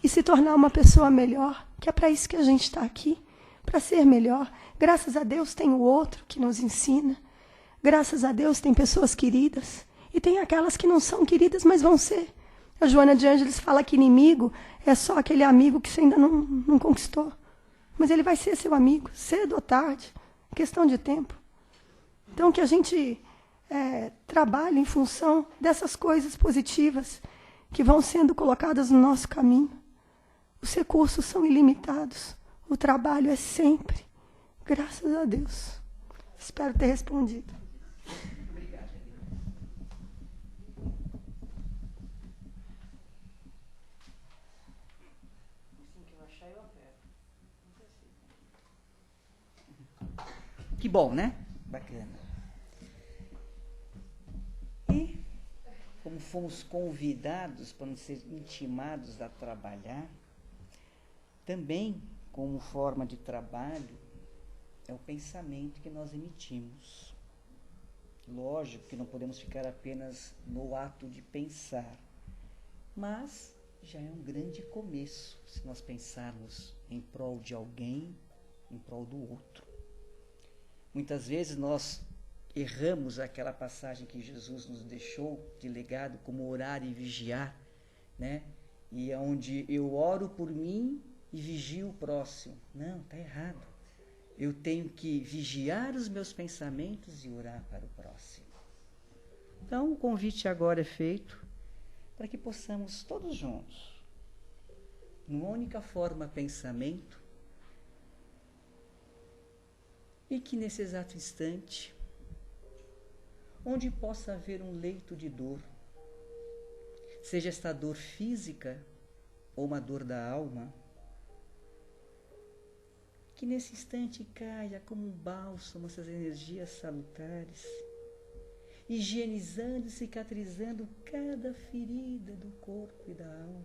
e se tornar uma pessoa melhor, que é para isso que a gente está aqui, para ser melhor. Graças a Deus tem o outro que nos ensina. Graças a Deus tem pessoas queridas. E tem aquelas que não são queridas, mas vão ser. A Joana de Ângeles fala que inimigo é só aquele amigo que você ainda não conquistou. Mas ele vai ser seu amigo, cedo ou tarde. É questão de tempo. Então, que a gente trabalhe em função dessas coisas positivas que vão sendo colocadas no nosso caminho. Os recursos são ilimitados. O trabalho é sempre. Graças a Deus. Espero ter respondido. Obrigado. Que bom, né? Bacana. E, como fomos convidados para nos ser intimados a trabalhar, também, como forma de trabalho, é o pensamento que nós emitimos. Lógico que não podemos ficar apenas no ato de pensar, mas já é um grande começo se nós pensarmos em prol de alguém, em prol do outro. Muitas vezes nós erramos aquela passagem que Jesus nos deixou de legado, como orar e vigiar, né? E é onde eu oro por mim e vigio o próximo. Não, está errado. Eu tenho que vigiar os meus pensamentos e orar para o próximo. Então, o convite agora é feito para que possamos todos juntos, numa única forma pensamento, e que nesse exato instante, onde possa haver um leito de dor, seja esta dor física ou uma dor da alma, que nesse instante caia como um bálsamo essas energias salutares, higienizando e cicatrizando cada ferida do corpo e da alma,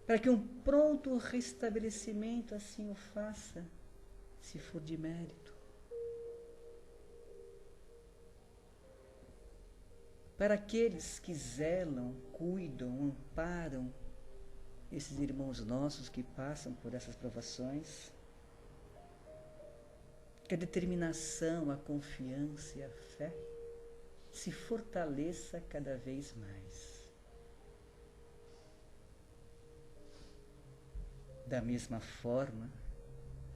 para que um pronto restabelecimento assim o faça, se for de mérito. Para aqueles que zelam, cuidam, amparam esses irmãos nossos que passam por essas provações, que a determinação, a confiança e a fé se fortaleça cada vez mais. Da mesma forma,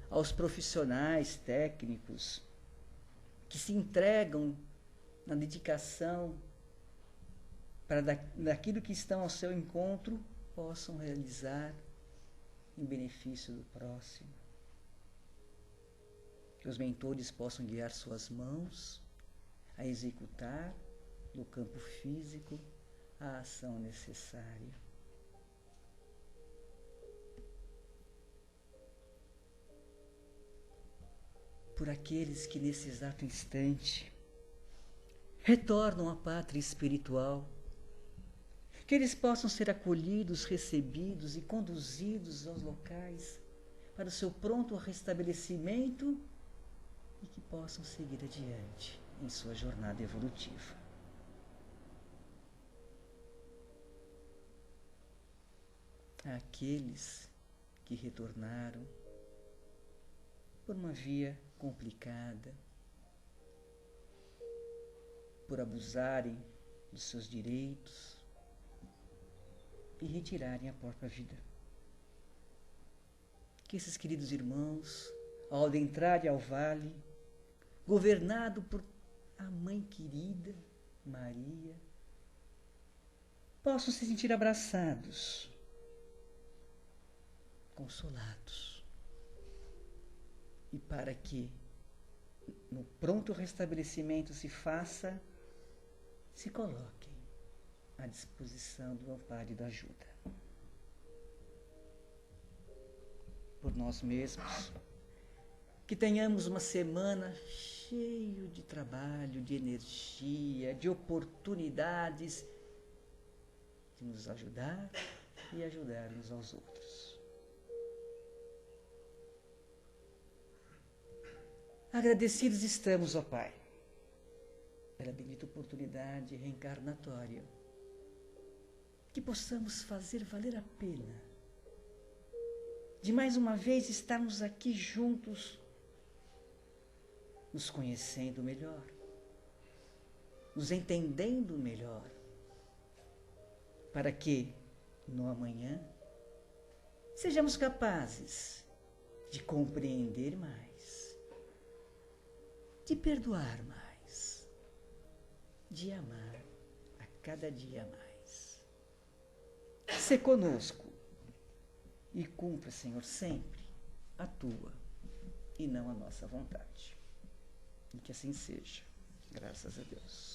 aos profissionais técnicos que se entregam na dedicação para daquilo que estão ao seu encontro possam realizar em benefício do próximo. Que os mentores possam guiar suas mãos a executar no campo físico a ação necessária. Por aqueles que nesse exato instante retornam à pátria espiritual, que eles possam ser acolhidos, recebidos e conduzidos aos locais para o seu pronto restabelecimento e que possam seguir adiante em sua jornada evolutiva. Aqueles que retornaram por uma via complicada, por abusarem dos seus direitos e retirarem a própria vida. Que esses queridos irmãos, ao adentrarem ao vale, governado por a Mãe querida, Maria, possam se sentir abraçados, consolados, e para que no pronto restabelecimento se faça, se coloquem à disposição do amparo e da ajuda. Por nós mesmos, que tenhamos uma semana cheia de trabalho, de energia, de oportunidades de nos ajudar e ajudar uns aos outros. Agradecidos estamos, ó Pai, pela bendita oportunidade reencarnatória, que possamos fazer valer a pena de mais uma vez estarmos aqui juntos, nos conhecendo melhor, nos entendendo melhor, para que no amanhã sejamos capazes de compreender mais, de perdoar mais, de amar a cada dia mais. Sê conosco e cumpra, Senhor, sempre a tua e não a nossa vontade. E que assim seja. Graças a Deus.